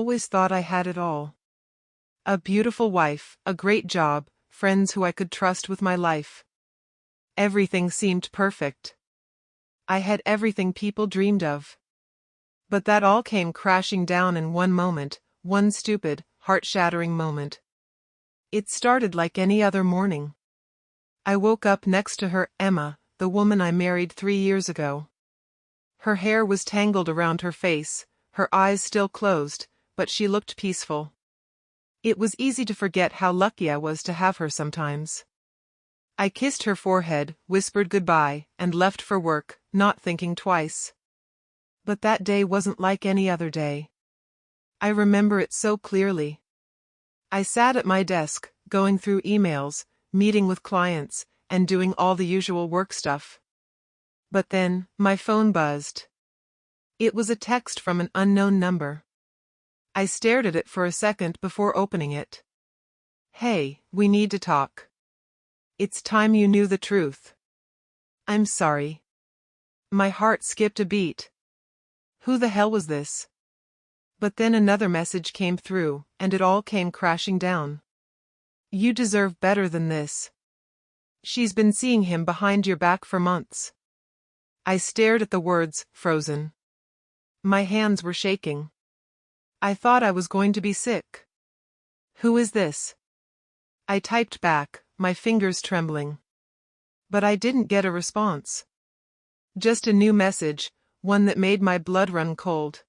always thought I had it all. A beautiful wife, a great job, friends who I could trust with my life. Everything seemed perfect. I had everything people dreamed of. But that all came crashing down in one moment, one stupid, heart-shattering moment. It started like any other morning. I woke up next to her, Emma, the woman I married 3 years ago. Her hair was tangled around her face, her eyes still closed, but she looked peaceful. It was easy to forget how lucky I was to have her sometimes. I kissed her forehead, whispered goodbye, and left for work, not thinking twice. But that day wasn't like any other day. I remember it so clearly. I sat at my desk, going through emails, meeting with clients, and doing all the usual work stuff. But then, my phone buzzed. It was a text from an unknown number. I stared at it for a second before opening it. "Hey, we need to talk. It's time you knew the truth. I'm sorry." My heart skipped a beat. Who the hell was this? But then another message came through, and it all came crashing down. "You deserve better than this. She's been seeing him behind your back for months." I stared at the words, frozen. My hands were shaking. I thought I was going to be sick. "Who is this?" I typed back, my fingers trembling. But I didn't get a response. Just a new message, one that made my blood run cold.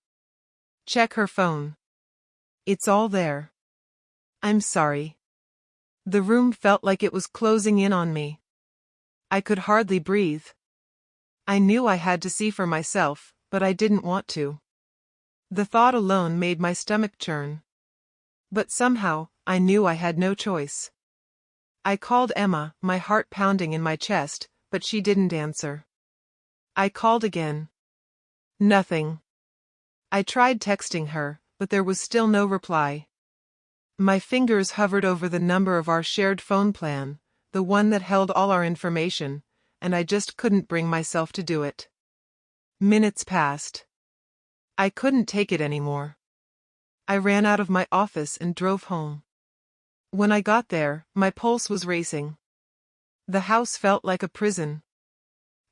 "Check her phone. It's all there. I'm sorry." The room felt like it was closing in on me. I could hardly breathe. I knew I had to see for myself, but I didn't want to. The thought alone made my stomach churn. But somehow, I knew I had no choice. I called Emma, my heart pounding in my chest, but she didn't answer. I called again. Nothing. I tried texting her, but there was still no reply. My fingers hovered over the number of our shared phone plan, the one that held all our information, and I just couldn't bring myself to do it. Minutes passed. I couldn't take it anymore. I ran out of my office and drove home. When I got there, my pulse was racing. The house felt like a prison.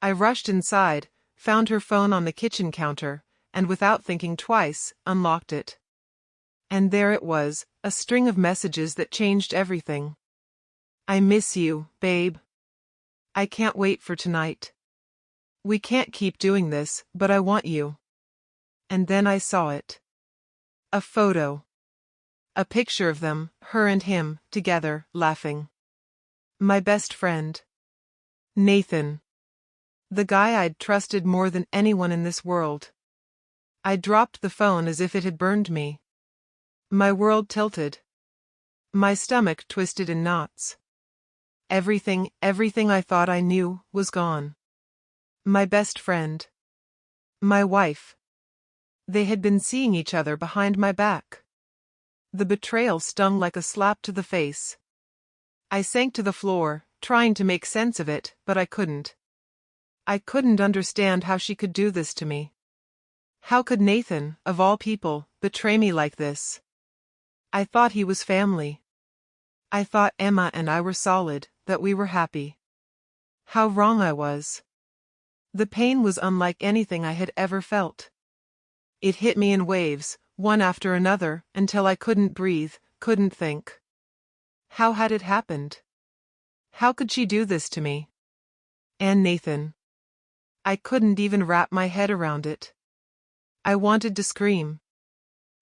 I rushed inside, found her phone on the kitchen counter, and without thinking twice, unlocked it. And there it was, a string of messages that changed everything. "I miss you, babe. I can't wait for tonight. We can't keep doing this, but I want you." And then I saw it. A photo. A picture of them, her and him, together, laughing. My best friend. Nathan. The guy I'd trusted more than anyone in this world. I dropped the phone as if it had burned me. My world tilted. My stomach twisted in knots. Everything I thought I knew, was gone. My best friend. My wife. They had been seeing each other behind my back. The betrayal stung like a slap to the face. I sank to the floor, trying to make sense of it, but I couldn't. I couldn't understand how she could do this to me. How could Nathan, of all people, betray me like this? I thought he was family. I thought Emma and I were solid, that we were happy. How wrong I was. The pain was unlike anything I had ever felt. It hit me in waves, one after another, until I couldn't breathe, couldn't think. How had it happened? How could she do this to me? And Nathan. I couldn't even wrap my head around it. I wanted to scream.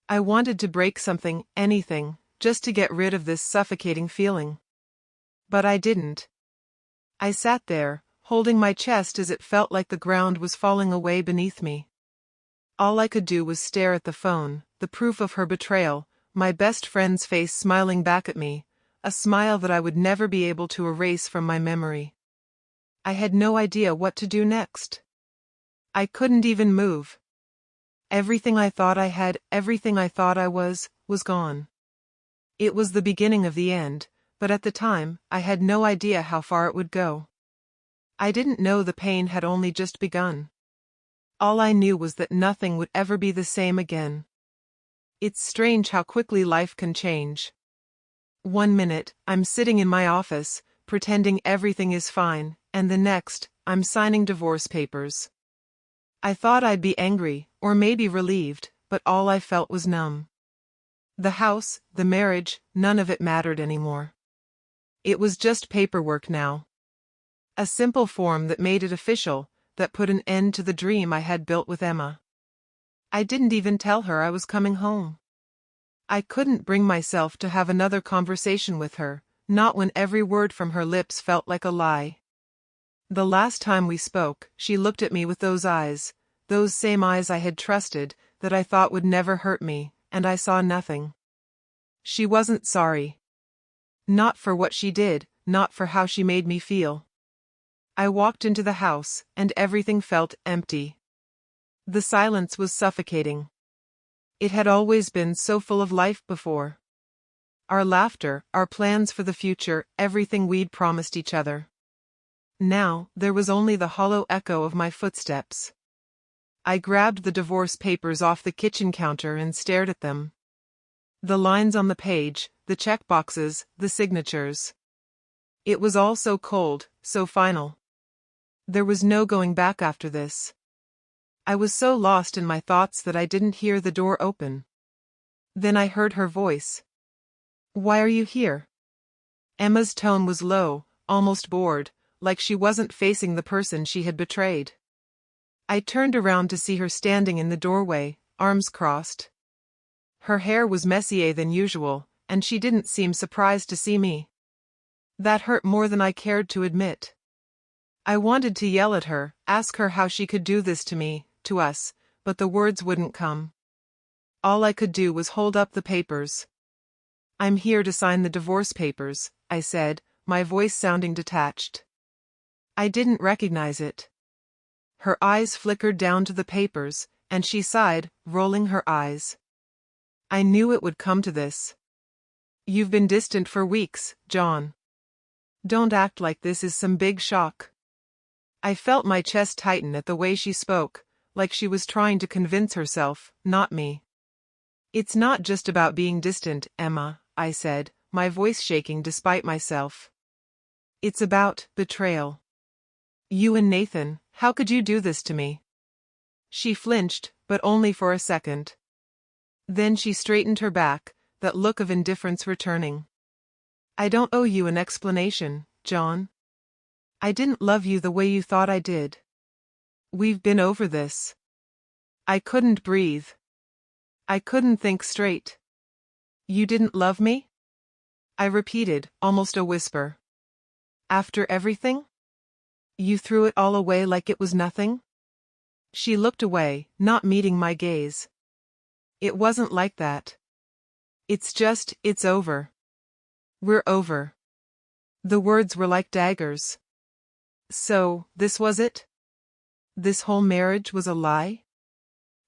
I wanted to break something, anything, just to get rid of this suffocating feeling. But I didn't. I sat there, holding my chest as it felt like the ground was falling away beneath me. All I could do was stare at the phone, the proof of her betrayal, my best friend's face smiling back at me, a smile that I would never be able to erase from my memory. I had no idea what to do next. I couldn't even move. Everything I thought I had, everything I thought I was gone. It was the beginning of the end, but at the time, I had no idea how far it would go. I didn't know the pain had only just begun. All I knew was that nothing would ever be the same again. It's strange how quickly life can change. One minute, I'm sitting in my office, pretending everything is fine, and the next, I'm signing divorce papers. I thought I'd be angry, or maybe relieved, but all I felt was numb. The house, the marriage, none of it mattered anymore. It was just paperwork now. A simple form that made it official, that put an end to the dream I had built with Emma. I didn't even tell her I was coming home. I couldn't bring myself to have another conversation with her, not when every word from her lips felt like a lie. The last time we spoke, she looked at me with those same eyes I had trusted, that I thought would never hurt me, and I saw nothing. She wasn't sorry. Not for what she did, not for how she made me feel. I walked into the house, and everything felt empty. The silence was suffocating. It had always been so full of life before. Our laughter, our plans for the future, everything we'd promised each other. Now, there was only the hollow echo of my footsteps. I grabbed the divorce papers off the kitchen counter and stared at them. The lines on the page, the checkboxes, the signatures. It was all so cold, so final. There was no going back after this. I was so lost in my thoughts that I didn't hear the door open. Then I heard her voice. "Why are you here?" Emma's tone was low, almost bored, like she wasn't facing the person she had betrayed. I turned around to see her standing in the doorway, arms crossed. Her hair was messier than usual, and she didn't seem surprised to see me. That hurt more than I cared to admit. I wanted to yell at her, ask her how she could do this to me, to us, but the words wouldn't come. All I could do was hold up the papers. "I'm here to sign the divorce papers," I said, my voice sounding detached. I didn't recognize it. Her eyes flickered down to the papers, and she sighed, rolling her eyes. I knew it would come to this. "You've been distant for weeks, John. Don't act like this is some big shock." I felt my chest tighten at the way she spoke, like she was trying to convince herself, not me. "It's not just about being distant, Emma," I said, my voice shaking despite myself. "It's about betrayal. You and Nathan, how could you do this to me?" She flinched, but only for a second. Then she straightened her back, that look of indifference returning. "I don't owe you an explanation, John. I didn't love you the way you thought I did. We've been over this." I couldn't breathe. I couldn't think straight. "You didn't love me?" I repeated, almost a whisper. "After everything? You threw it all away like it was nothing?" She looked away, not meeting my gaze. "It wasn't like that. It's over. We're over." The words were like daggers. So, this was it? This whole marriage was a lie?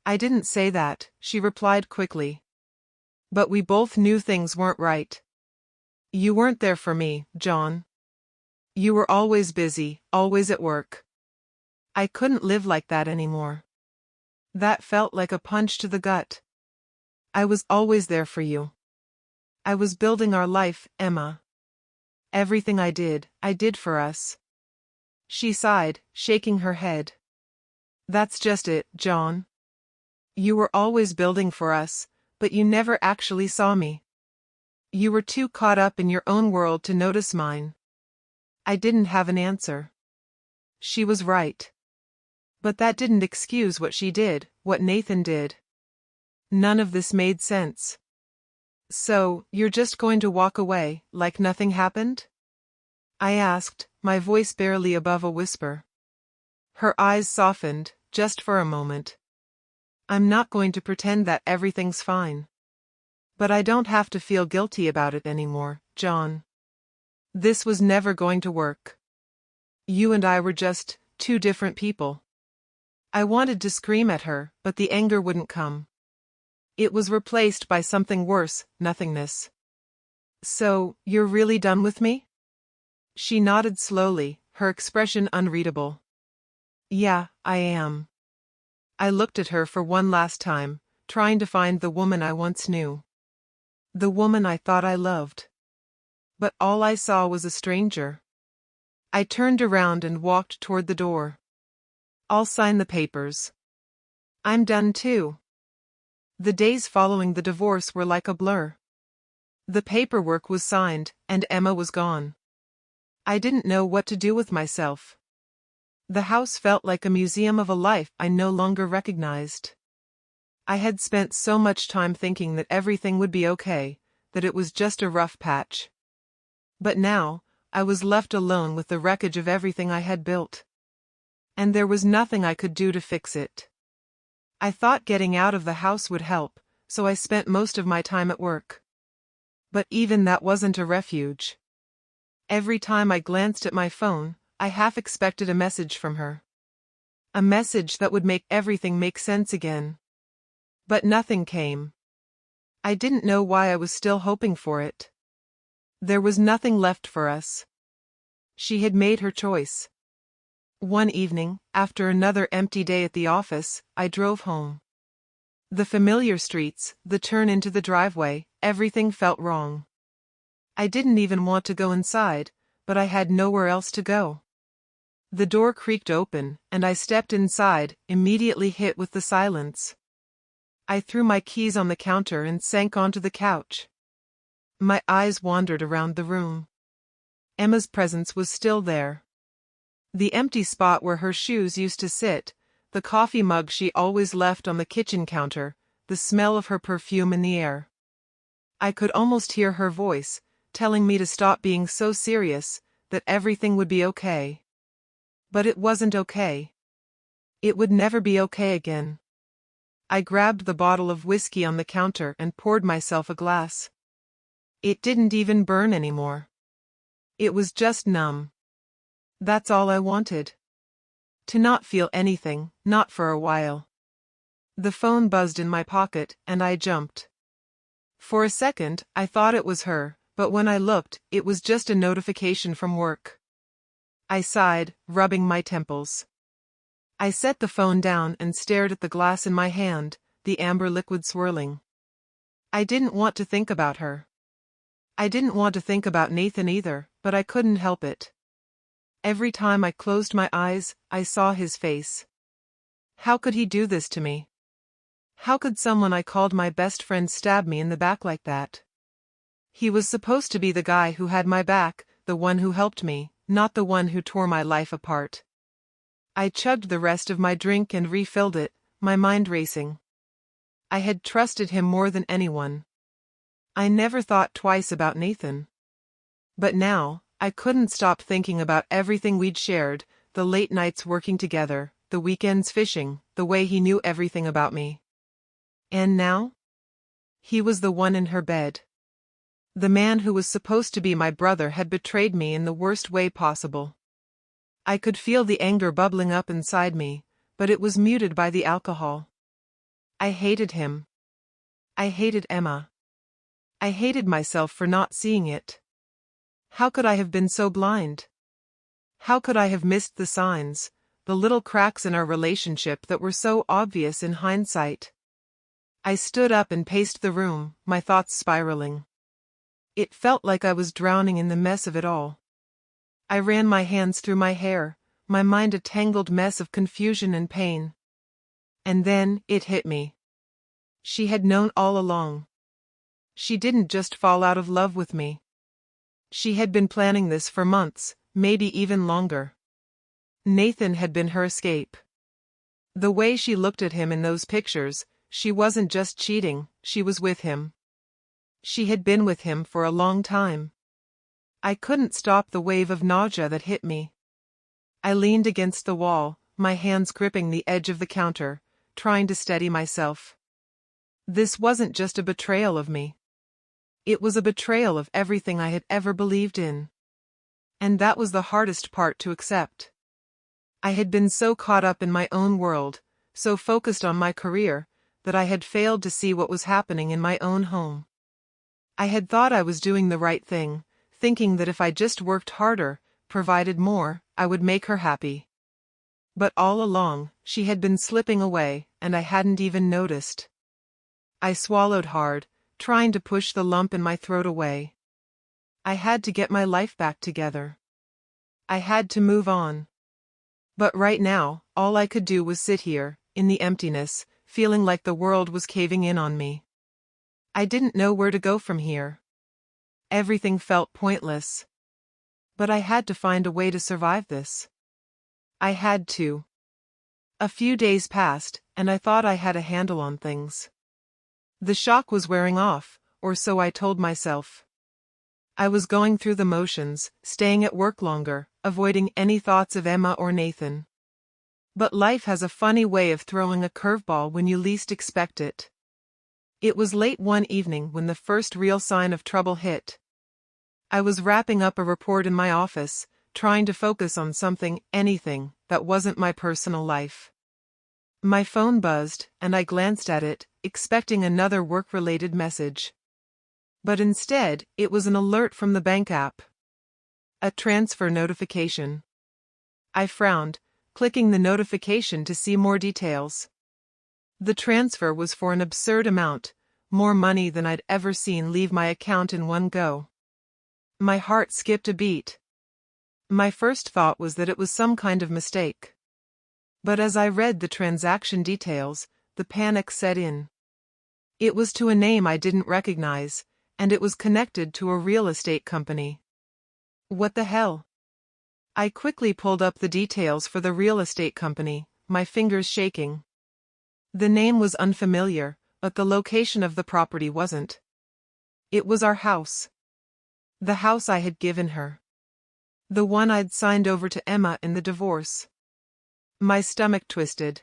"I didn't say that," she replied quickly. "But we both knew things weren't right. You weren't there for me, John. You were always busy, always at work. I couldn't live like that anymore. That felt like a punch to the gut. I was always there for you. I was building our life, Emma. Everything I did for us." She sighed, shaking her head. "That's just it, John. You were always building for us, but you never actually saw me. You were too caught up in your own world to notice mine." I didn't have an answer. She was right. But that didn't excuse what she did, what Nathan did. None of this made sense. "So, you're just going to walk away, like nothing happened?" I asked, my voice barely above a whisper. Her eyes softened, just for a moment. "I'm not going to pretend that everything's fine. But I don't have to feel guilty about it anymore, John. This was never going to work. You and I were just two different people." I wanted to scream at her, but the anger wouldn't come. It was replaced by something worse, nothingness. "So, you're really done with me?" She nodded slowly, her expression unreadable. "Yeah, I am." I looked at her for one last time, trying to find the woman I once knew. The woman I thought I loved. But all I saw was a stranger. I turned around and walked toward the door. I'll sign the papers. I'm done too. The days following the divorce were like a blur. The paperwork was signed, and Emma was gone. I didn't know what to do with myself. The house felt like a museum of a life I no longer recognized. I had spent so much time thinking that everything would be okay, that it was just a rough patch. But now, I was left alone with the wreckage of everything I had built. And there was nothing I could do to fix it. I thought getting out of the house would help, so I spent most of my time at work. But even that wasn't a refuge. Every time I glanced at my phone, I half expected a message from her. A message that would make everything make sense again. But nothing came. I didn't know why I was still hoping for it. There was nothing left for us. She had made her choice. One evening, after another empty day at the office, I drove home. The familiar streets, the turn into the driveway, everything felt wrong. I didn't even want to go inside, but I had nowhere else to go. The door creaked open, and I stepped inside, immediately hit with the silence. I threw my keys on the counter and sank onto the couch. My eyes wandered around the room. Emma's presence was still there. The empty spot where her shoes used to sit, the coffee mug she always left on the kitchen counter, the smell of her perfume in the air. I could almost hear her voice, telling me to stop being so serious, that everything would be okay. But it wasn't okay. It would never be okay again. I grabbed the bottle of whiskey on the counter and poured myself a glass. It didn't even burn anymore. It was just numb. That's all I wanted. To not feel anything, not for a while. The phone buzzed in my pocket, and I jumped. For a second, I thought it was her, but when I looked, it was just a notification from work. I sighed, rubbing my temples. I set the phone down and stared at the glass in my hand, the amber liquid swirling. I didn't want to think about her. I didn't want to think about Nathan either, but I couldn't help it. Every time I closed my eyes, I saw his face. How could he do this to me? How could someone I called my best friend stab me in the back like that? He was supposed to be the guy who had my back, the one who helped me, not the one who tore my life apart. I chugged the rest of my drink and refilled it, my mind racing. I had trusted him more than anyone. I never thought twice about Nathan. But now, I couldn't stop thinking about everything we'd shared, the late nights working together, the weekends fishing, the way he knew everything about me. And now? He was the one in her bed. The man who was supposed to be my brother had betrayed me in the worst way possible. I could feel the anger bubbling up inside me, but it was muted by the alcohol. I hated him. I hated Emma. I hated myself for not seeing it. How could I have been so blind? How could I have missed the signs, the little cracks in our relationship that were so obvious in hindsight? I stood up and paced the room, my thoughts spiraling. It felt like I was drowning in the mess of it all. I ran my hands through my hair, my mind a tangled mess of confusion and pain. And then, it hit me. She had known all along. She didn't just fall out of love with me. She had been planning this for months, maybe even longer. Nathan had been her escape. The way she looked at him in those pictures, she wasn't just cheating, she was with him. She had been with him for a long time. I couldn't stop the wave of nausea that hit me. I leaned against the wall, my hands gripping the edge of the counter, trying to steady myself. This wasn't just a betrayal of me. It was a betrayal of everything I had ever believed in. And that was the hardest part to accept. I had been so caught up in my own world, so focused on my career, that I had failed to see what was happening in my own home. I had thought I was doing the right thing, thinking that if I just worked harder, provided more, I would make her happy. But all along, she had been slipping away, and I hadn't even noticed. I swallowed hard, trying to push the lump in my throat away. I had to get my life back together. I had to move on. But right now, all I could do was sit here, in the emptiness, feeling like the world was caving in on me. I didn't know where to go from here. Everything felt pointless. But I had to find a way to survive this. I had to. A few days passed, and I thought I had a handle on things. The shock was wearing off, or so I told myself. I was going through the motions, staying at work longer, avoiding any thoughts of Emma or Nathan. But life has a funny way of throwing a curveball when you least expect it. It was late one evening when the first real sign of trouble hit. I was wrapping up a report in my office, trying to focus on anything, that wasn't my personal life. My phone buzzed, and I glanced at it, expecting another work-related message. But instead, it was an alert from the bank app. A transfer notification. I frowned, clicking the notification to see more details. The transfer was for an absurd amount, more money than I'd ever seen leave my account in one go. My heart skipped a beat. My first thought was that it was some kind of mistake. But as I read the transaction details, the panic set in. It was to a name I didn't recognize, and it was connected to a real estate company. What the hell? I quickly pulled up the details for the real estate company, my fingers shaking. The name was unfamiliar, but the location of the property wasn't. It was our house. The house I had given her. The one I'd signed over to Emma in the divorce. My stomach twisted.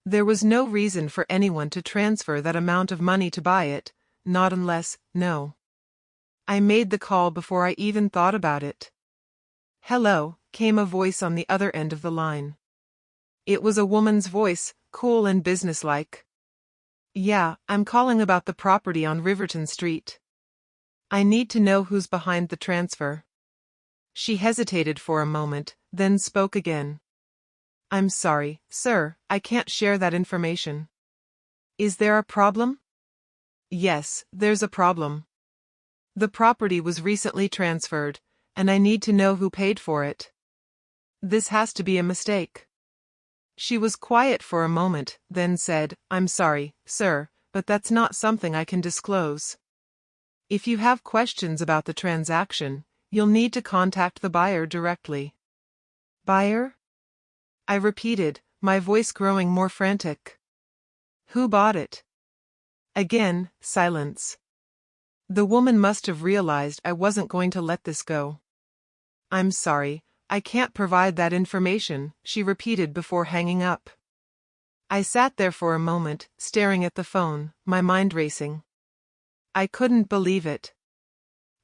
There was no reason for anyone to transfer that amount of money to buy it, not unless, no. I made the call before I even thought about it. Hello, came a voice on the other end of the line. It was a woman's voice, cool and businesslike. Yeah, I'm calling about the property on Riverton Street. I need to know who's behind the transfer. She hesitated for a moment, then spoke again. I'm sorry, sir, I can't share that information. Is there a problem? Yes, there's a problem. The property was recently transferred, and I need to know who paid for it. This has to be a mistake. She was quiet for a moment, then said, I'm sorry, sir, but that's not something I can disclose. If you have questions about the transaction, you'll need to contact the buyer directly. Buyer? I repeated, my voice growing more frantic. Who bought it? Again, silence. The woman must have realized I wasn't going to let this go. I'm sorry, I can't provide that information, she repeated before hanging up. I sat there for a moment, staring at the phone, my mind racing. I couldn't believe it.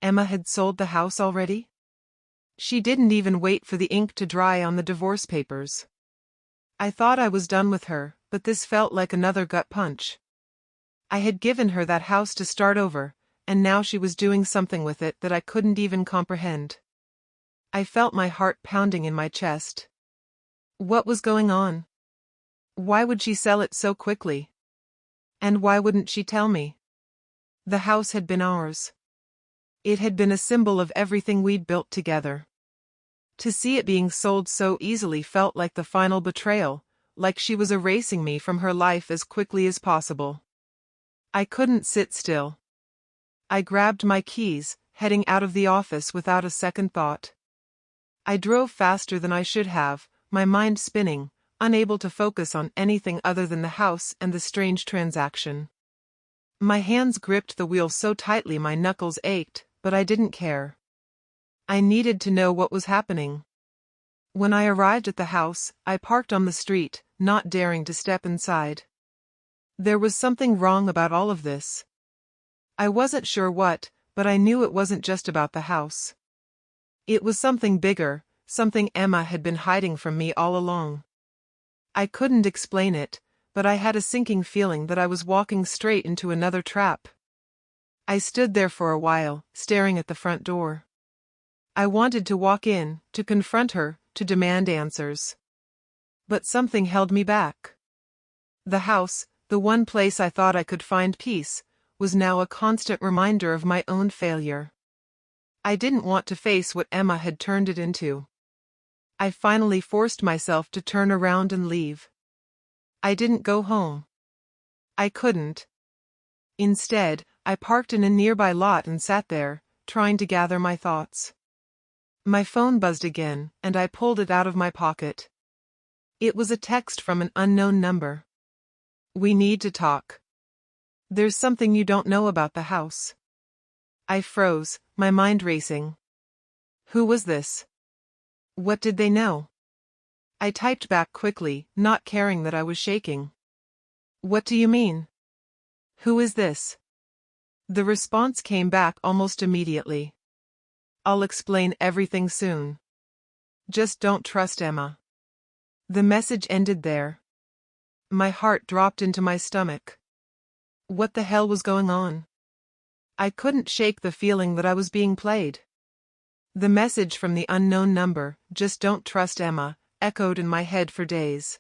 Emma had sold the house already? She didn't even wait for the ink to dry on the divorce papers. I thought I was done with her, but this felt like another gut punch. I had given her that house to start over, and now she was doing something with it that I couldn't even comprehend. I felt my heart pounding in my chest. What was going on? Why would she sell it so quickly? And why wouldn't she tell me? The house had been ours. It had been a symbol of everything we'd built together. To see it being sold so easily felt like the final betrayal, like she was erasing me from her life as quickly as possible. I couldn't sit still. I grabbed my keys, heading out of the office without a second thought. I drove faster than I should have, my mind spinning, unable to focus on anything other than the house and the strange transaction. My hands gripped the wheel so tightly my knuckles ached, but I didn't care. I needed to know what was happening. When I arrived at the house, I parked on the street, not daring to step inside. There was something wrong about all of this. I wasn't sure what, but I knew it wasn't just about the house. It was something bigger, something Emma had been hiding from me all along. I couldn't explain it, but I had a sinking feeling that I was walking straight into another trap. I stood there for a while, staring at the front door. I wanted to walk in, to confront her, to demand answers. But something held me back. The house, The one place I thought I could find peace was now a constant reminder of my own failure. I didn't want to face what Emma had turned it into. I finally forced myself to turn around and leave. I didn't go home. I couldn't. Instead, I parked in a nearby lot and sat there, trying to gather my thoughts. My phone buzzed again, and I pulled it out of my pocket. It was a text from an unknown number. "We need to talk. There's something you don't know about the house." I froze, my mind racing. Who was this? What did they know? I typed back quickly, not caring that I was shaking. "What do you mean? Who is this?" The response came back almost immediately. "I'll explain everything soon. Just don't trust Emma." The message ended there. My heart dropped into my stomach. What the hell was going on? I couldn't shake the feeling that I was being played. The message from the unknown number, "Just don't trust Emma," echoed in my head for days.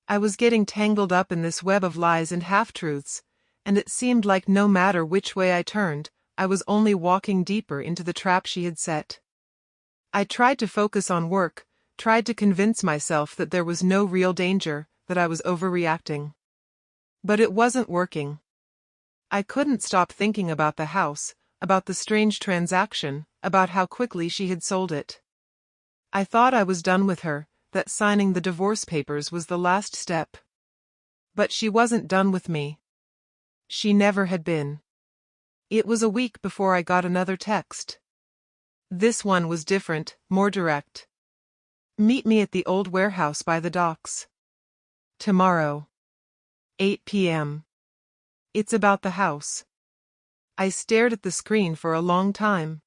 I was getting tangled up in this web of lies and half-truths, and it seemed like no matter which way I turned, I was only walking deeper into the trap she had set. I tried to focus on work, tried to convince myself that there was no real danger, that I was overreacting. But it wasn't working. I couldn't stop thinking about the house, about the strange transaction, about how quickly she had sold it. I thought I was done with her, that signing the divorce papers was the last step. But she wasn't done with me. She never had been. It was a week before I got another text. This one was different, more direct. "Meet me at the old warehouse by the docks. Tomorrow. 8 p.m. It's about the house." I stared at the screen for a long time.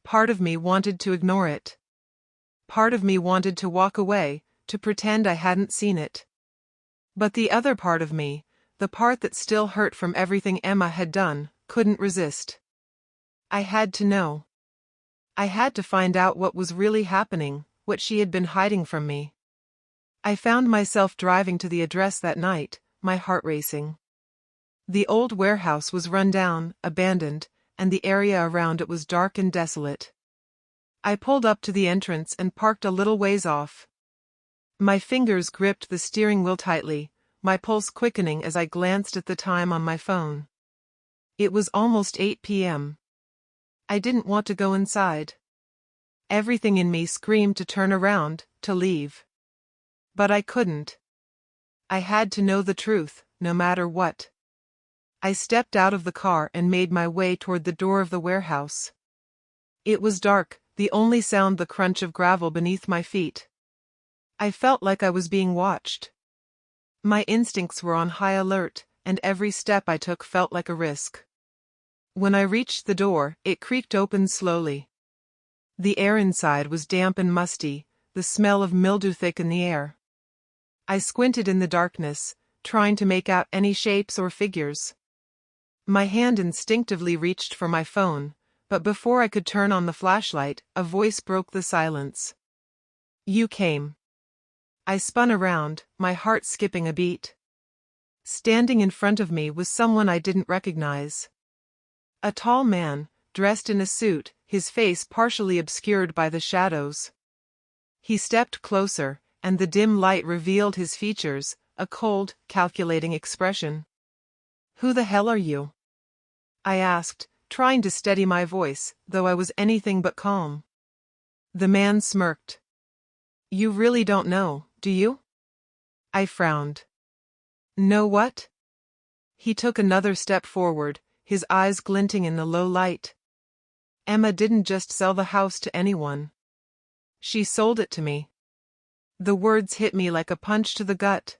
Part of me wanted to ignore it. Part of me wanted to walk away, to pretend I hadn't seen it. But the other part of me, the part that still hurt from everything Emma had done, couldn't resist. I had to know. I had to find out what was really happening, what she had been hiding from me. I found myself driving to the address that night, my heart racing. The old warehouse was run down, abandoned, and the area around it was dark and desolate. I pulled up to the entrance and parked a little ways off. My fingers gripped the steering wheel tightly, my pulse quickening as I glanced at the time on my phone. It was almost 8 p.m. I didn't want to go inside. Everything in me screamed to turn around, to leave. But I couldn't. I had to know the truth, no matter what. I stepped out of the car and made my way toward the door of the warehouse. It was dark, the only sound the crunch of gravel beneath my feet. I felt like I was being watched. My instincts were on high alert, and every step I took felt like a risk. When I reached the door, it creaked open slowly. The air inside was damp and musty, the smell of mildew thick in the air. I squinted in the darkness, trying to make out any shapes or figures. My hand instinctively reached for my phone, but before I could turn on the flashlight, a voice broke the silence. "You came." I spun around, my heart skipping a beat. Standing in front of me was someone I didn't recognize. A tall man, dressed in a suit, his face partially obscured by the shadows. He stepped closer, and the dim light revealed his features, a cold, calculating expression. "Who the hell are you?" I asked, trying to steady my voice, though I was anything but calm. The man smirked. "You really don't know, do you?" I frowned. "Know what?" He took another step forward, his eyes glinting in the low light. "Emma didn't just sell the house to anyone. She sold it to me." The words hit me like a punch to the gut.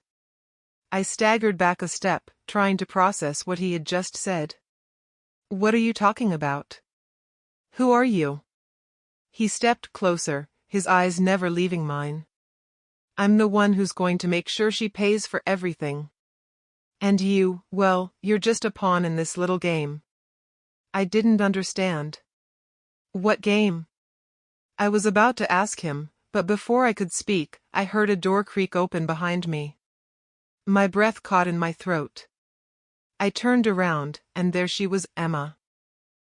I staggered back a step, trying to process what he had just said. "What are you talking about? Who are you?" He stepped closer, his eyes never leaving mine. "I'm the one who's going to make sure she pays for everything. And you, well, you're just a pawn in this little game." I didn't understand. "What game?" I was about to ask him, but before I could speak, I heard a door creak open behind me. My breath caught in my throat. I turned around, and there she was, Emma.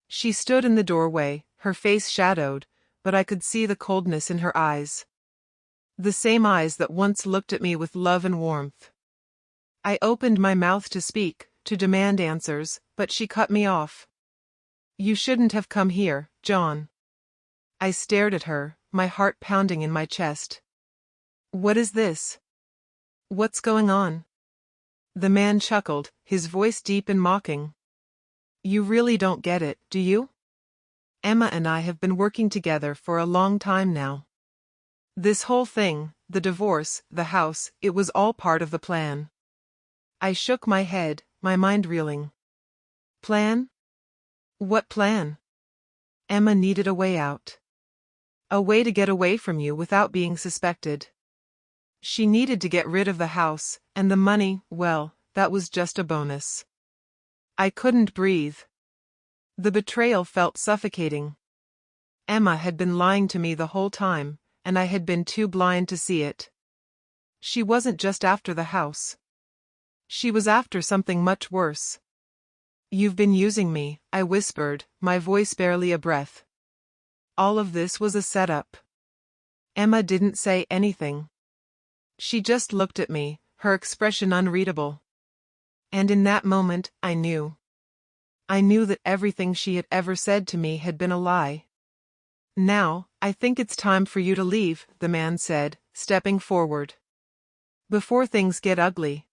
She stood in the doorway, her face shadowed, but I could see the coldness in her eyes. The same eyes that once looked at me with love and warmth. I opened my mouth to speak, to demand answers, but she cut me off. You shouldn't have come here, John. I stared at her, my heart pounding in my chest. What is this? What's going on? The man chuckled, his voice deep and mocking. You really don't get it, do you? Emma and I have been working together for a long time now. This whole thing, the divorce, the house, it was all part of the plan. I shook my head, my mind reeling. Plan? What plan? Emma needed a way out. A way to get away from you without being suspected. She needed to get rid of the house, and the money, well, that was just a bonus. I couldn't breathe. The betrayal felt suffocating. Emma had been lying to me the whole time, and I had been too blind to see it. She wasn't just after the house. She was after something much worse. You've been using me, I whispered, my voice barely a breath. All of this was a setup. Emma didn't say anything. She just looked at me, her expression unreadable. And in that moment, I knew. I knew that everything she had ever said to me had been a lie. Now, I think it's time for you to leave, the man said, stepping forward. Before things get ugly.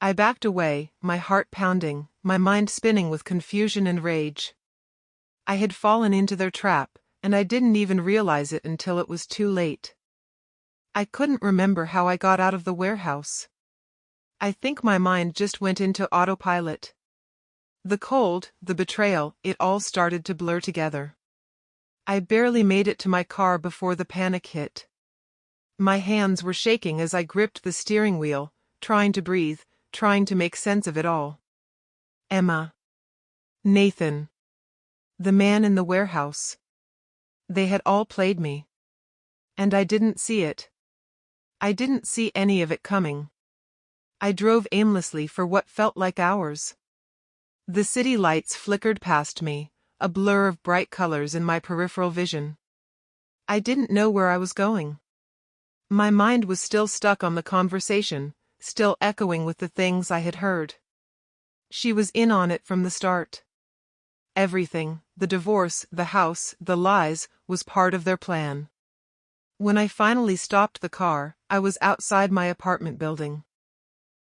I backed away, my heart pounding, my mind spinning with confusion and rage. I had fallen into their trap, and I didn't even realize it until it was too late. I couldn't remember how I got out of the warehouse. I think my mind just went into autopilot. The cold, the betrayal, it all started to blur together. I barely made it to my car before the panic hit. My hands were shaking as I gripped the steering wheel, trying to breathe, trying to make sense of it all. Emma. Nathan. The man in the warehouse. They had all played me. And I didn't see it. I didn't see any of it coming. I drove aimlessly for what felt like hours. The city lights flickered past me, a blur of bright colors in my peripheral vision. I didn't know where I was going. My mind was still stuck on the conversation, still echoing with the things I had heard. She was in on it from the start. Everything, the divorce, the house, the lies, was part of their plan. When I finally stopped the car, I was outside my apartment building.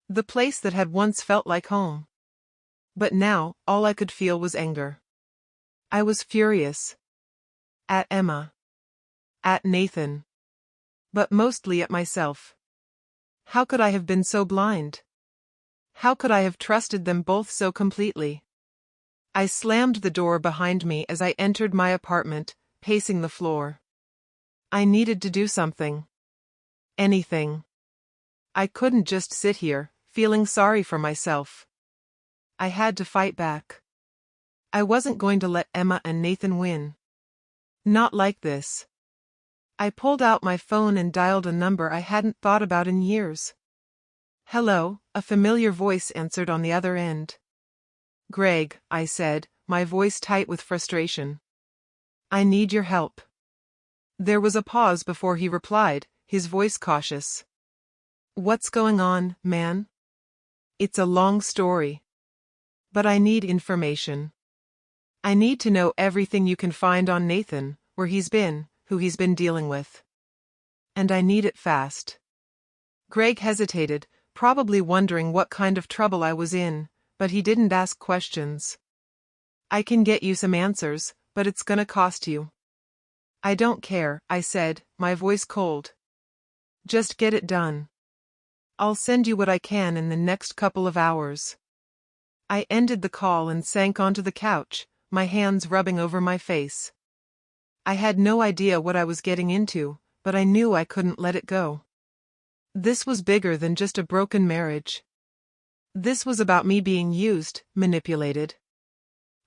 The place that had once felt like home. But now, all I could feel was anger. I was furious. At Emma. At Nathan. But mostly at myself. How could I have been so blind? How could I have trusted them both so completely? I slammed the door behind me as I entered my apartment, pacing the floor. I needed to do something. Anything. I couldn't just sit here, feeling sorry for myself. I had to fight back. I wasn't going to let Emma and Nathan win. Not like this. I pulled out my phone and dialed a number I hadn't thought about in years. Hello, a familiar voice answered on the other end. Greg, I said, my voice tight with frustration. I need your help. There was a pause before he replied, his voice cautious. What's going on, man? It's a long story. But I need information. I need to know everything you can find on Nathan, where he's been, who he's been dealing with. And I need it fast. Greg hesitated, probably wondering what kind of trouble I was in, but he didn't ask questions. I can get you some answers, but it's gonna cost you. I don't care, I said, my voice cold. Just get it done. I'll send you what I can in the next couple of hours. I ended the call and sank onto the couch, my hands rubbing over my face. I had no idea what I was getting into, but I knew I couldn't let it go. This was bigger than just a broken marriage. This was about me being used, manipulated.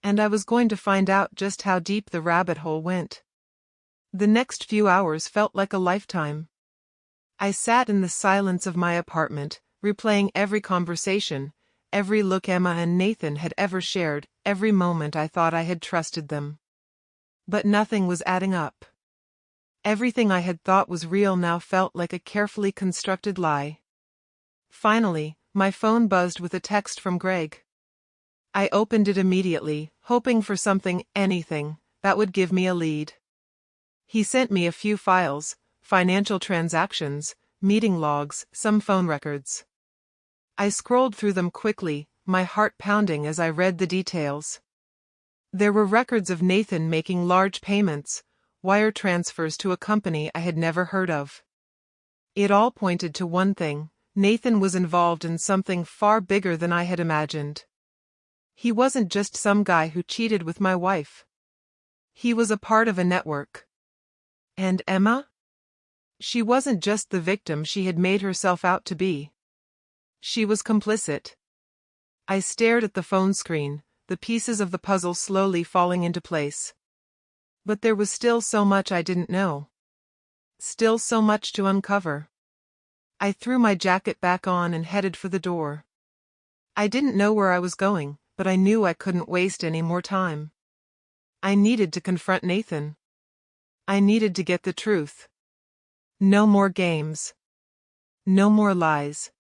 And I was going to find out just how deep the rabbit hole went. The next few hours felt like a lifetime. I sat in the silence of my apartment, replaying every conversation, every look Emma and Nathan had ever shared, every moment I thought I had trusted them. But nothing was adding up. Everything I had thought was real now felt like a carefully constructed lie. Finally, my phone buzzed with a text from Greg. I opened it immediately, hoping for something, anything, that would give me a lead. He sent me a few files, financial transactions, meeting logs, some phone records. I scrolled through them quickly, my heart pounding as I read the details. There were records of Nathan making large payments, wire transfers to a company I had never heard of. It all pointed to one thing: Nathan was involved in something far bigger than I had imagined. He wasn't just some guy who cheated with my wife. He was a part of a network. And Emma? She wasn't just the victim she had made herself out to be. She was complicit. I stared at the phone screen, the pieces of the puzzle slowly falling into place. But there was still so much I didn't know. Still so much to uncover. I threw my jacket back on and headed for the door. I didn't know where I was going, but I knew I couldn't waste any more time. I needed to confront Nathan. I needed to get the truth. No more games. No more lies.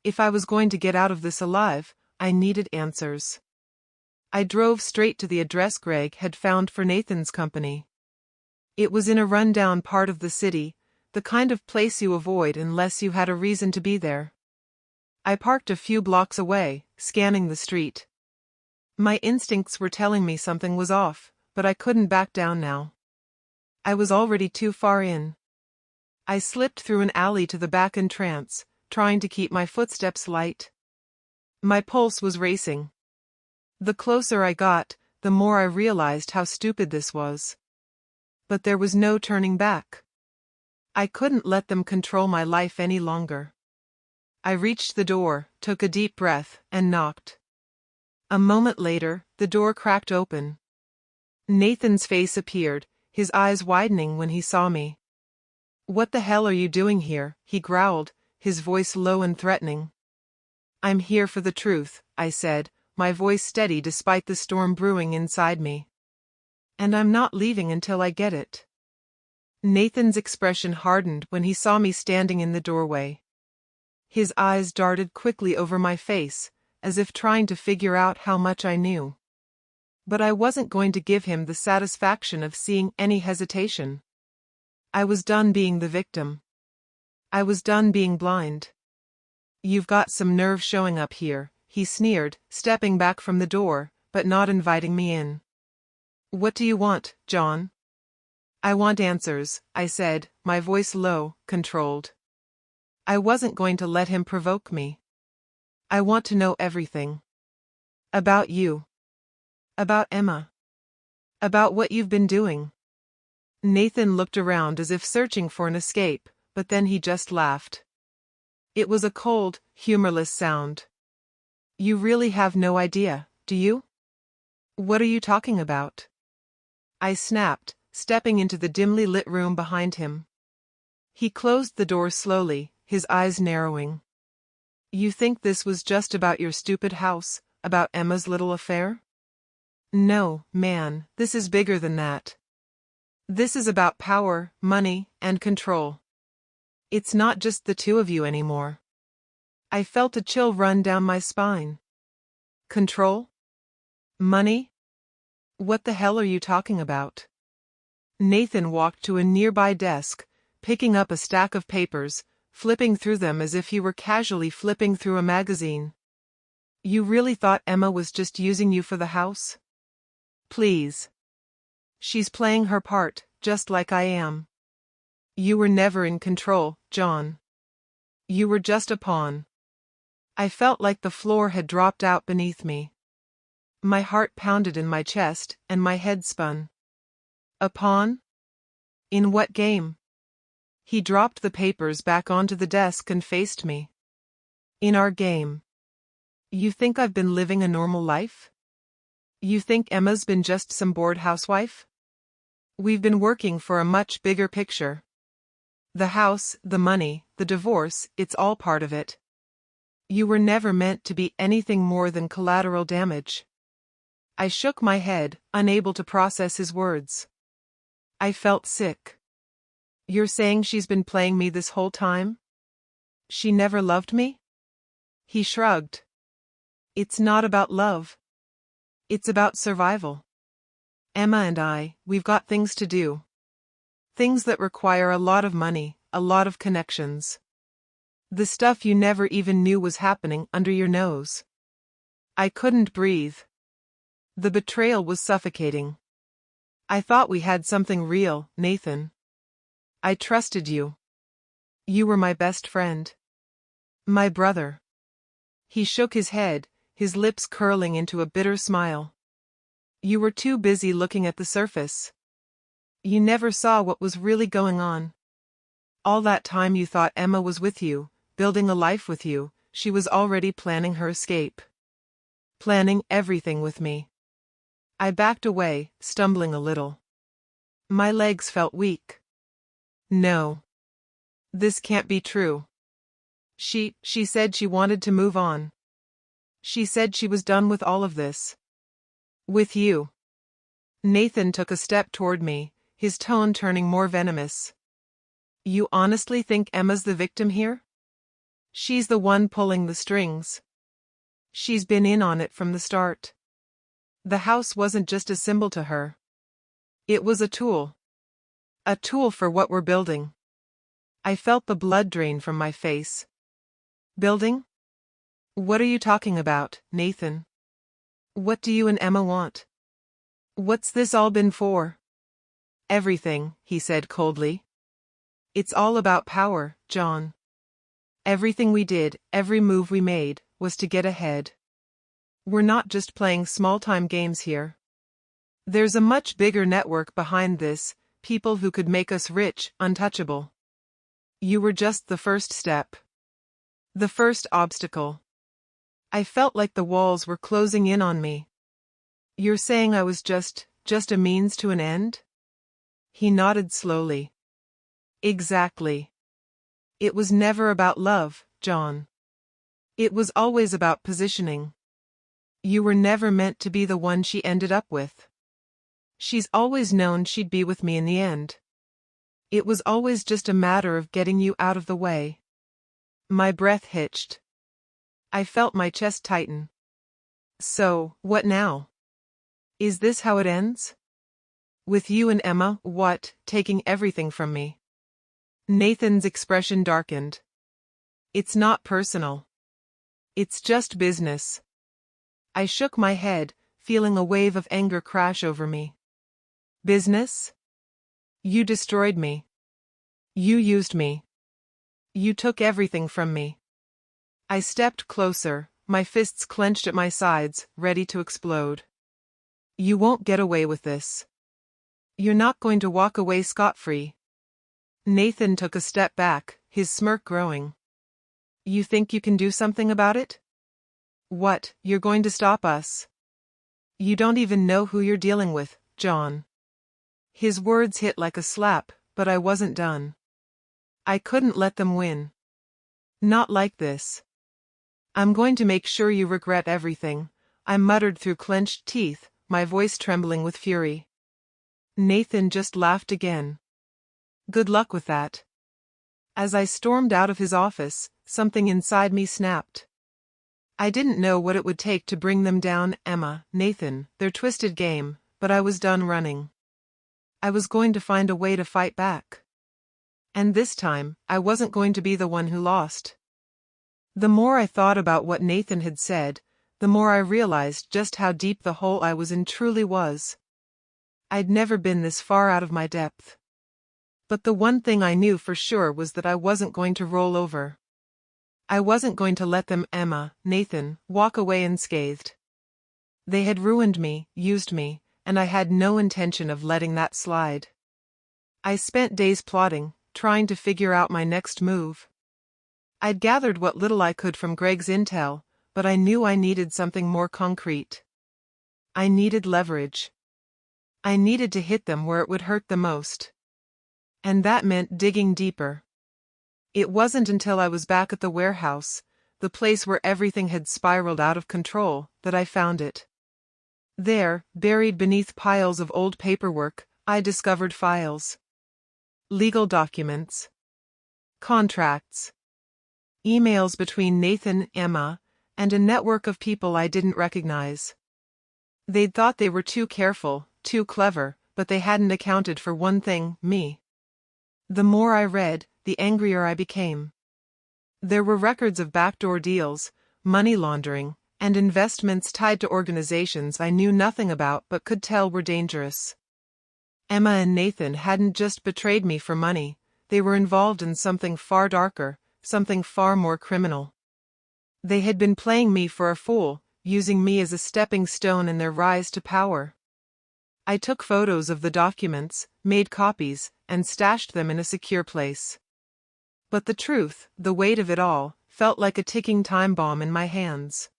If I was going to get out of this alive, I needed answers. I drove straight to the address Greg had found for Nathan's company. It was in a rundown part of the city, the kind of place you avoid unless you had a reason to be there. I parked a few blocks away, scanning the street. My instincts were telling me something was off, but I couldn't back down now. I was already too far in. I slipped through an alley to the back entrance, trying to keep my footsteps light. My pulse was racing. The closer I got, the more I realized how stupid this was. But there was no turning back. I couldn't let them control my life any longer. I reached the door, took a deep breath, and knocked. A moment later, the door cracked open. Nathan's face appeared, his eyes widening when he saw me. "What the hell are you doing here?" he growled, his voice low and threatening. "I'm here for the truth," I said, my voice steady despite the storm brewing inside me. "And I'm not leaving until I get it." Nathan's expression hardened when he saw me standing in the doorway. His eyes darted quickly over my face, as if trying to figure out how much I knew. But I wasn't going to give him the satisfaction of seeing any hesitation. I was done being the victim. I was done being blind. "You've got some nerve showing up here," he sneered, stepping back from the door, but not inviting me in. "What do you want, John?" "I want answers," I said, my voice low, controlled. I wasn't going to let him provoke me. "I want to know everything. About you. About Emma. About what you've been doing." Nathan looked around as if searching for an escape, but then he just laughed. It was a cold, humorless sound. "You really have no idea, do you? What are you talking about?" I snapped, stepping into the dimly lit room behind him. He closed the door slowly, his eyes narrowing. "You think this was just about your stupid house, about Emma's little affair? No, man, this is bigger than that. This is about power, money, and control. It's not just the two of you anymore." I felt a chill run down my spine. Control? Money? What the hell are you talking about? Nathan walked to a nearby desk, picking up a stack of papers, flipping through them as if he were casually flipping through a magazine. "You really thought Emma was just using you for the house? Please. She's playing her part, just like I am. You were never in control, John. You were just a pawn." I felt like the floor had dropped out beneath me. My heart pounded in my chest, and my head spun. A pawn? In what game? He dropped the papers back onto the desk and faced me. "In our game. You think I've been living a normal life? You think Emma's been just some bored housewife? We've been working for a much bigger picture. The house, the money, the divorce, it's all part of it. You were never meant to be anything more than collateral damage. I shook my head, unable to process his words. I felt sick. You're saying she's been playing me this whole time? She never loved me? He shrugged. It's not about love. It's about survival. Emma and we've got things to do. Things that require a lot of money, a lot of connections. The stuff you never even knew was happening under your nose. I couldn't breathe. The betrayal was suffocating. I thought we had something real, Nathan. I trusted you. You were my best friend. My brother. He shook his head, his lips curling into a bitter smile. You were too busy looking at the surface. You never saw what was really going on. All that time you thought Emma was with you, building a life with you, she was already planning her escape. Planning everything with me. I backed away, stumbling a little. My legs felt weak. No. This can't be true. She said she wanted to move on. She said she was done with all of this. With you. Nathan took a step toward me, his tone turning more venomous. You honestly think Emma's the victim here? She's the one pulling the strings. She's been in on it from the start. The house wasn't just a symbol to her. It was a tool. A tool for what we're building. I felt the blood drain from my face. Building? What are you talking about, Nathan? What do you and Emma want? What's this all been for? Everything, he said coldly. It's all about power, John. Everything we did, every move we made, was to get ahead. We're not just playing small-time games here. There's a much bigger network behind this, people who could make us rich, untouchable. You were just the first step. The first obstacle. I felt like the walls were closing in on me. You're saying I was just a means to an end? He nodded slowly. Exactly. It was never about love, John. It was always about positioning. You were never meant to be the one she ended up with. She's always known she'd be with me in the end. It was always just a matter of getting you out of the way. My breath hitched. I felt my chest tighten. So, what now? Is this how it ends? With you and Emma, taking everything from me? Nathan's expression darkened. It's not personal. It's just business. I shook my head, feeling a wave of anger crash over me. Business? You destroyed me. You used me. You took everything from me. I stepped closer, my fists clenched at my sides, ready to explode. You won't get away with this. You're not going to walk away scot-free. Nathan took a step back, his smirk growing. You think you can do something about it? What, you're going to stop us? You don't even know who you're dealing with, John. His words hit like a slap, but I wasn't done. I couldn't let them win. Not like this. I'm going to make sure you regret everything, I muttered through clenched teeth, my voice trembling with fury. Nathan just laughed again. Good luck with that. As I stormed out of his office, something inside me snapped. I didn't know what it would take to bring them down, Emma, Nathan, their twisted game, but I was done running. I was going to find a way to fight back. And this time, I wasn't going to be the one who lost. The more I thought about what Nathan had said, the more I realized just how deep the hole I was in truly was. I'd never been this far out of my depth. But the one thing I knew for sure was that I wasn't going to roll over. I wasn't going to let them, Emma, Nathan, walk away unscathed. They had ruined me, used me, and I had no intention of letting that slide. I spent days plotting, trying to figure out my next move. I'd gathered what little I could from Greg's intel, but I knew I needed something more concrete. I needed leverage. I needed to hit them where it would hurt the most. And that meant digging deeper. It wasn't until I was back at the warehouse, the place where everything had spiraled out of control, that I found it. There, buried beneath piles of old paperwork, I discovered files. Legal documents. Contracts. Emails between Nathan, Emma, and a network of people I didn't recognize. They'd thought they were too careful, too clever, but they hadn't accounted for one thing, me. The more I read, the angrier I became. There were records of backdoor deals, money laundering, and investments tied to organizations I knew nothing about but could tell were dangerous. Emma and Nathan hadn't just betrayed me for money, they were involved in something far darker, something far more criminal. They had been playing me for a fool, using me as a stepping stone in their rise to power. I took photos of the documents, made copies, and stashed them in a secure place. But the truth, the weight of it all, felt like a ticking time bomb in my hands.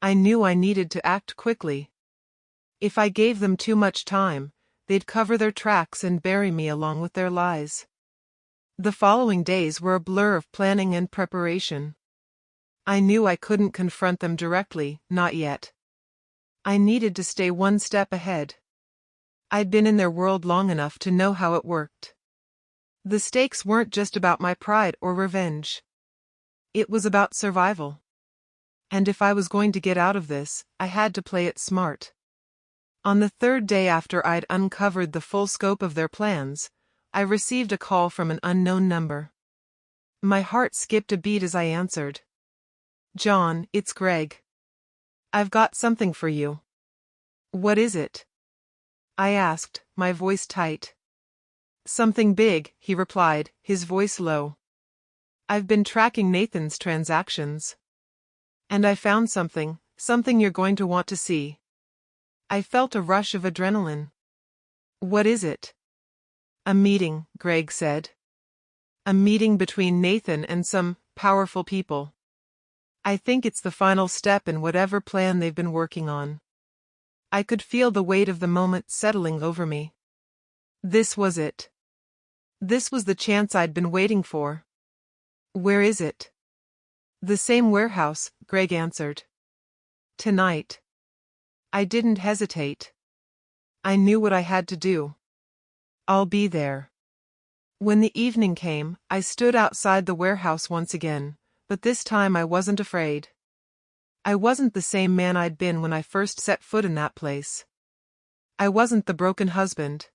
I knew I needed to act quickly. If I gave them too much time, they'd cover their tracks and bury me along with their lies. The following days were a blur of planning and preparation. I knew I couldn't confront them directly, not yet. I needed to stay one step ahead. I'd been in their world long enough to know how it worked. The stakes weren't just about my pride or revenge. It was about survival. And if I was going to get out of this, I had to play it smart. On the third day after I'd uncovered the full scope of their plans, I received a call from an unknown number. My heart skipped a beat as I answered. "John, it's Greg. I've got something for you." "What is it?" I asked, my voice tight. "Something big," he replied, his voice low. "I've been tracking Nathan's transactions. And I found something you're going to want to see." I felt a rush of adrenaline. "What is it?" "A meeting," Greg said. "A meeting between Nathan and some powerful people. I think it's the final step in whatever plan they've been working on." I could feel the weight of the moment settling over me. This was it. This was the chance I'd been waiting for. "Where is it?" "The same warehouse," Greg answered. "Tonight." I didn't hesitate. I knew what I had to do. "I'll be there." When the evening came, I stood outside the warehouse once again, but this time I wasn't afraid. I wasn't the same man I'd been when I first set foot in that place. I wasn't the broken husband.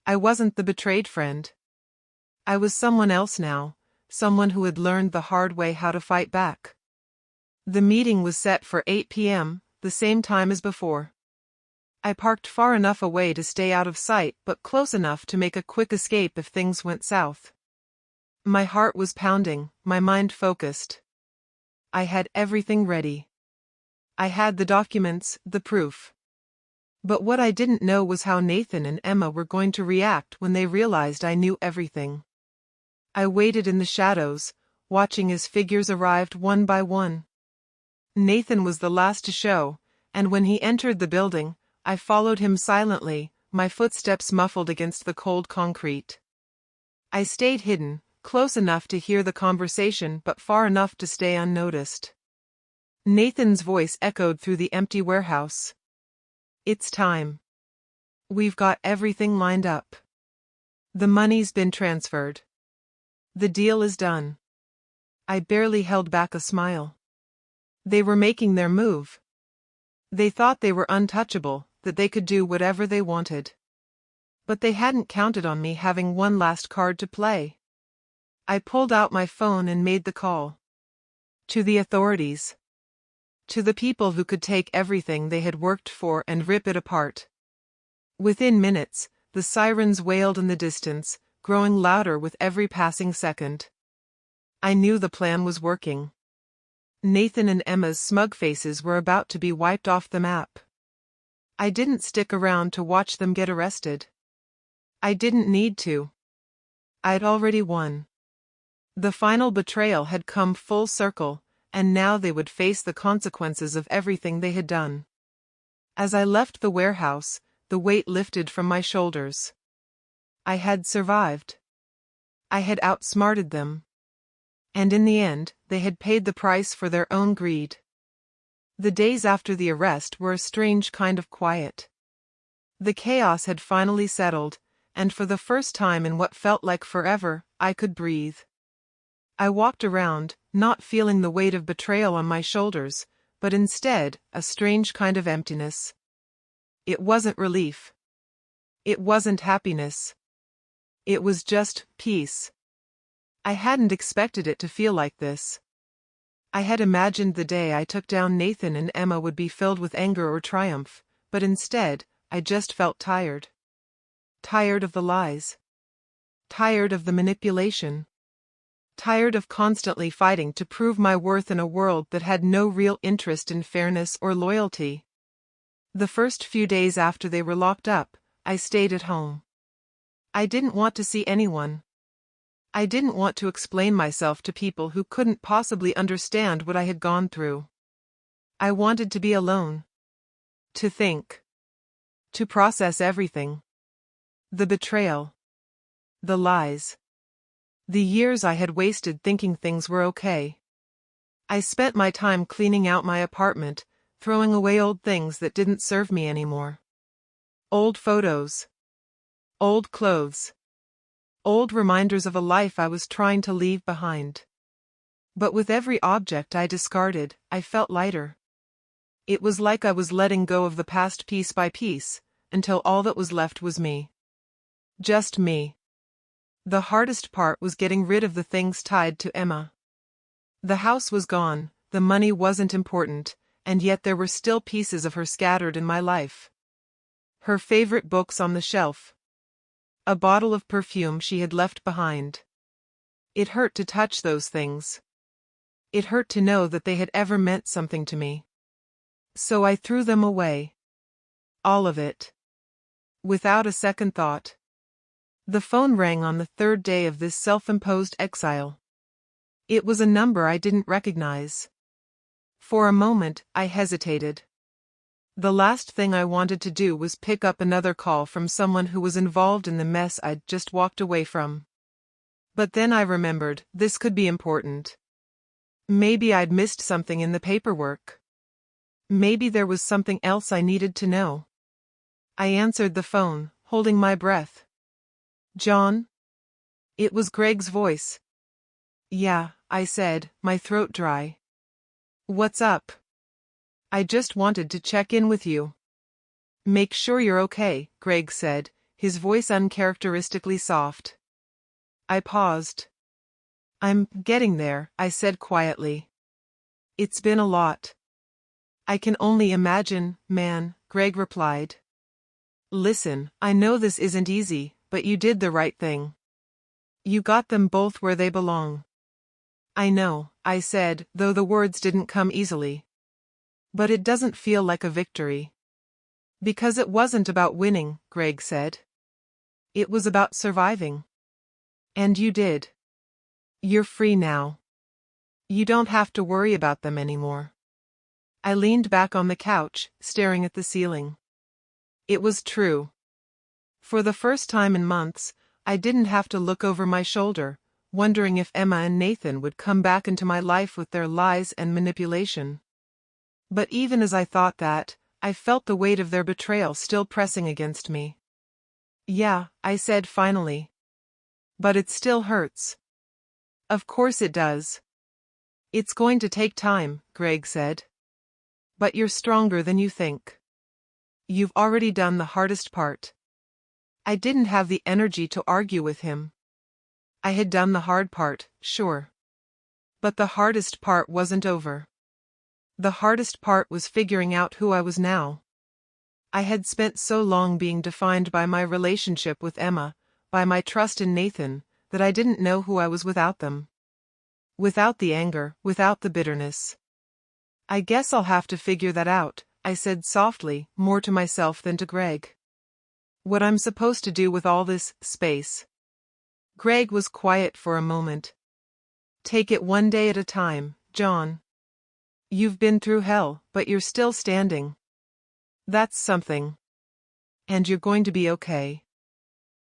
I wasn't the betrayed friend. I was someone else now, someone who had learned the hard way how to fight back. The meeting was set for 8 p.m., the same time as before. I parked far enough away to stay out of sight but close enough to make a quick escape if things went south. My heart was pounding, my mind focused. I had everything ready. I had the documents, the proof. But what I didn't know was how Nathan and Emma were going to react when they realized I knew everything. I waited in the shadows, watching as figures arrived one by one. Nathan was the last to show, and when he entered the building, I followed him silently, my footsteps muffled against the cold concrete. I stayed hidden, close enough to hear the conversation but far enough to stay unnoticed. Nathan's voice echoed through the empty warehouse. "It's time. We've got everything lined up. The money's been transferred. The deal is done." I barely held back a smile. They were making their move. They thought they were untouchable, that they could do whatever they wanted. But they hadn't counted on me having one last card to play. I pulled out my phone and made the call. To the authorities. To the people who could take everything they had worked for and rip it apart. Within minutes, the sirens wailed in the distance, growing louder with every passing second. I knew the plan was working. Nathan and Emma's smug faces were about to be wiped off the map. I didn't stick around to watch them get arrested. I didn't need to. I'd already won. The final betrayal had come full circle, and now they would face the consequences of everything they had done. As I left the warehouse, the weight lifted from my shoulders. I had survived. I had outsmarted them. And in the end, they had paid the price for their own greed. The days after the arrest were a strange kind of quiet. The chaos had finally settled, and for the first time in what felt like forever, I could breathe. I walked around, not feeling the weight of betrayal on my shoulders, but instead, a strange kind of emptiness. It wasn't relief. It wasn't happiness. It was just peace. I hadn't expected it to feel like this. I had imagined the day I took down Nathan and Emma would be filled with anger or triumph, but instead, I just felt tired. Tired of the lies. Tired of the manipulation. Tired of constantly fighting to prove my worth in a world that had no real interest in fairness or loyalty. The first few days after they were locked up, I stayed at home. I didn't want to see anyone. I didn't want to explain myself to people who couldn't possibly understand what I had gone through. I wanted to be alone. To think. To process everything. The betrayal. The lies. The years I had wasted thinking things were okay. I spent my time cleaning out my apartment, throwing away old things that didn't serve me anymore. Old photos. Old clothes. Old reminders of a life I was trying to leave behind. But with every object I discarded, I felt lighter. It was like I was letting go of the past piece by piece, until all that was left was me. Just me. The hardest part was getting rid of the things tied to Emma. The house was gone, the money wasn't important, and yet there were still pieces of her scattered in my life. Her favorite books on the shelf. A bottle of perfume she had left behind. It hurt to touch those things. It hurt to know that they had ever meant something to me. So I threw them away. All of it. Without a second thought. The phone rang on the third day of this self-imposed exile. It was a number I didn't recognize. For a moment, I hesitated. The last thing I wanted to do was pick up another call from someone who was involved in the mess I'd just walked away from. But then I remembered, this could be important. Maybe I'd missed something in the paperwork. Maybe there was something else I needed to know. I answered the phone, holding my breath. John? It was Greg's voice. Yeah, I said, my throat dry. What's up? I just wanted to check in with you. Make sure you're okay, Greg said, his voice uncharacteristically soft. I paused. I'm getting there, I said quietly. It's been a lot. I can only imagine, man, Greg replied. Listen, I know this isn't easy, but you did the right thing. You got them both where they belong. I know, I said, though the words didn't come easily. But it doesn't feel like a victory. Because it wasn't about winning, Greg said. It was about surviving. And you did. You're free now. You don't have to worry about them anymore. I leaned back on the couch, staring at the ceiling. It was true. For the first time in months, I didn't have to look over my shoulder, wondering if Emma and Nathan would come back into my life with their lies and manipulation. But even as I thought that, I felt the weight of their betrayal still pressing against me. Yeah, I said finally. But it still hurts. Of course it does. It's going to take time, Greg said. But you're stronger than you think. You've already done the hardest part. I didn't have the energy to argue with him. I had done the hard part, sure. But the hardest part wasn't over. The hardest part was figuring out who I was now. I had spent so long being defined by my relationship with Emma, by my trust in Nathan, that I didn't know who I was without them. Without the anger, without the bitterness. I guess I'll have to figure that out, I said softly, more to myself than to Greg. What I'm supposed to do with all this space. Greg was quiet for a moment. Take it one day at a time, John. You've been through hell, but you're still standing. That's something. And you're going to be okay.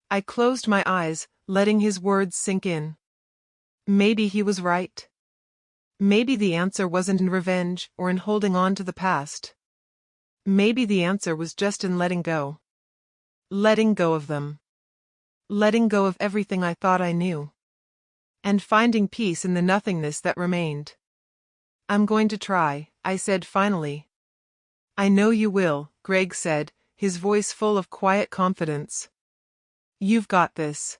I closed my eyes, letting his words sink in. Maybe he was right. Maybe the answer wasn't in revenge or in holding on to the past. Maybe the answer was just in letting go. Letting go of them. Letting go of everything I thought I knew. And finding peace in the nothingness that remained. I'm going to try, I said finally. I know you will, Greg said, his voice full of quiet confidence. You've got this.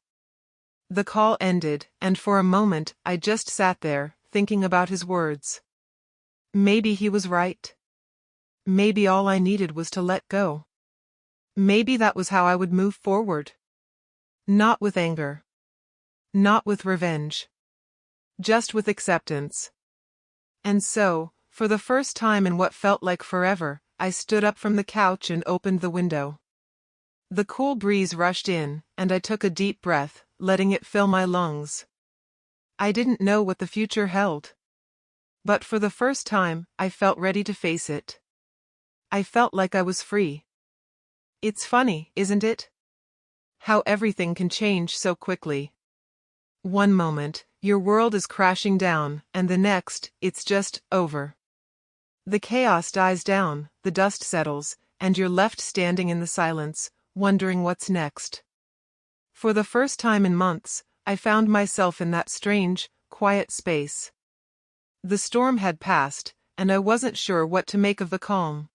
The call ended, and for a moment I just sat there, thinking about his words. Maybe he was right. Maybe all I needed was to let go. Maybe that was how I would move forward. Not with anger. Not with revenge. Just with acceptance. And so, for the first time in what felt like forever, I stood up from the couch and opened the window. The cool breeze rushed in, and I took a deep breath, letting it fill my lungs. I didn't know what the future held. But for the first time, I felt ready to face it. I felt like I was free. It's funny, isn't it? How everything can change so quickly. One moment, your world is crashing down, and the next, it's just over. The chaos dies down, the dust settles, and you're left standing in the silence, wondering what's next. For the first time in months, I found myself in that strange, quiet space. The storm had passed, and I wasn't sure what to make of the calm.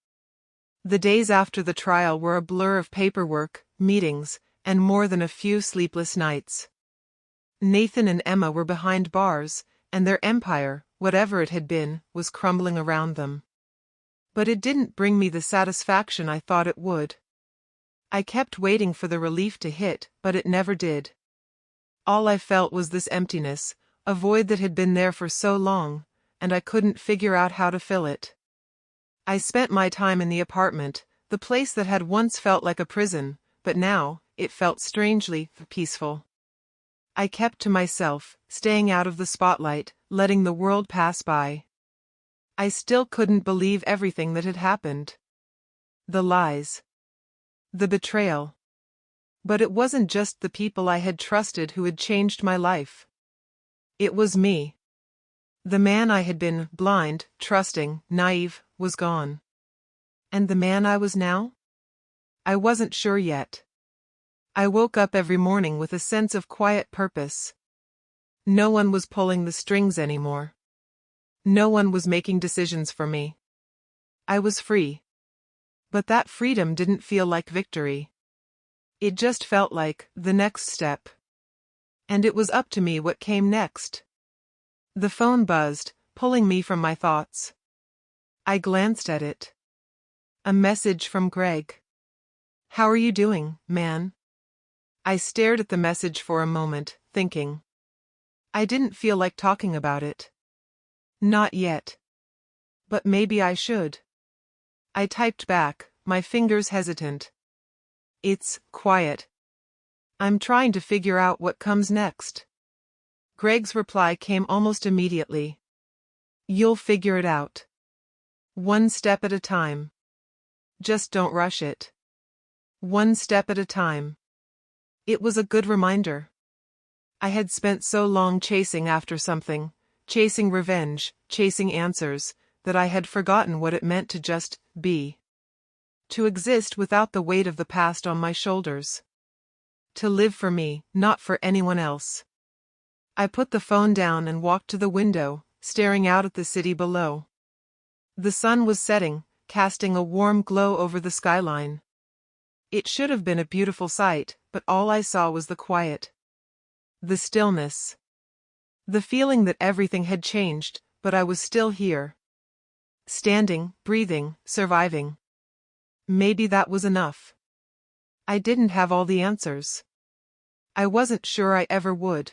The days after the trial were a blur of paperwork, meetings, and more than a few sleepless nights. Nathan and Emma were behind bars, and their empire, whatever it had been, was crumbling around them. But it didn't bring me the satisfaction I thought it would. I kept waiting for the relief to hit, but it never did. All I felt was this emptiness, a void that had been there for so long, and I couldn't figure out how to fill it. I spent my time in the apartment, the place that had once felt like a prison, but now, it felt strangely peaceful. I kept to myself, staying out of the spotlight, letting the world pass by. I still couldn't believe everything that had happened. The lies. The betrayal. But it wasn't just the people I had trusted who had changed my life. It was me. The man I had been, blind, trusting, naive, was gone. And the man I was now? I wasn't sure yet. I woke up every morning with a sense of quiet purpose. No one was pulling the strings anymore. No one was making decisions for me. I was free. But that freedom didn't feel like victory. It just felt like the next step. And it was up to me what came next. The phone buzzed, pulling me from my thoughts. I glanced at it. A message from Greg. How are you doing, man? I stared at the message for a moment, thinking. I didn't feel like talking about it. Not yet. But maybe I should. I typed back, my fingers hesitant. It's quiet. I'm trying to figure out what comes next. Greg's reply came almost immediately. You'll figure it out. One step at a time. Just don't rush it. One step at a time. It was a good reminder. I had spent so long chasing after something, chasing revenge, chasing answers, that I had forgotten what it meant to just be. To exist without the weight of the past on my shoulders. To live for me, not for anyone else. I put the phone down and walked to the window, staring out at the city below. The sun was setting, casting a warm glow over the skyline. It should have been a beautiful sight, but all I saw was the quiet. The stillness. The feeling that everything had changed, but I was still here. Standing, breathing, surviving. Maybe that was enough. I didn't have all the answers. I wasn't sure I ever would.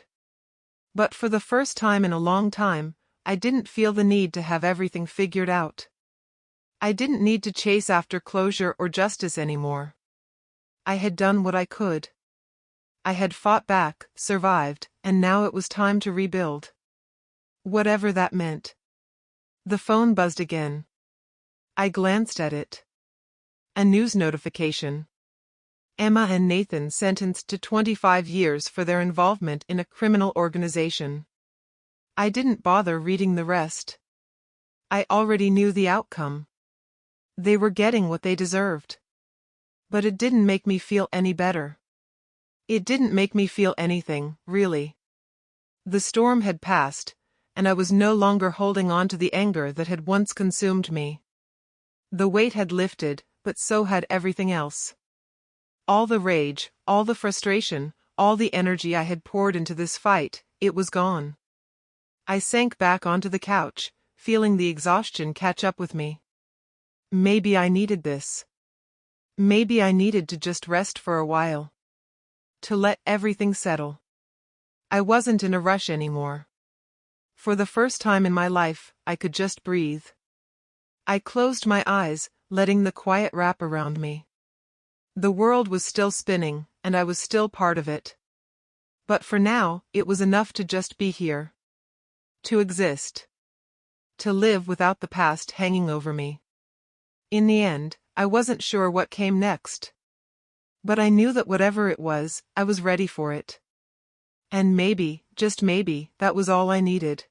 But for the first time in a long time, I didn't feel the need to have everything figured out. I didn't need to chase after closure or justice anymore. I had done what I could. I had fought back, survived, and now it was time to rebuild. Whatever that meant. The phone buzzed again. I glanced at it. A news notification. Emma and Nathan sentenced to 25 years for their involvement in a criminal organization. I didn't bother reading the rest. I already knew the outcome. They were getting what they deserved. But it didn't make me feel any better. It didn't make me feel anything, really. The storm had passed, and I was no longer holding on to the anger that had once consumed me. The weight had lifted, but so had everything else. All the rage, all the frustration, all the energy I had poured into this fight, it was gone. I sank back onto the couch, feeling the exhaustion catch up with me. Maybe I needed this. Maybe I needed to just rest for a while. To let everything settle. I wasn't in a rush anymore. For the first time in my life, I could just breathe. I closed my eyes, letting the quiet wrap around me. The world was still spinning, and I was still part of it. But for now, it was enough to just be here. To exist. To live without the past hanging over me. In the end, I wasn't sure what came next. But I knew that whatever it was, I was ready for it. And maybe, just maybe, that was all I needed.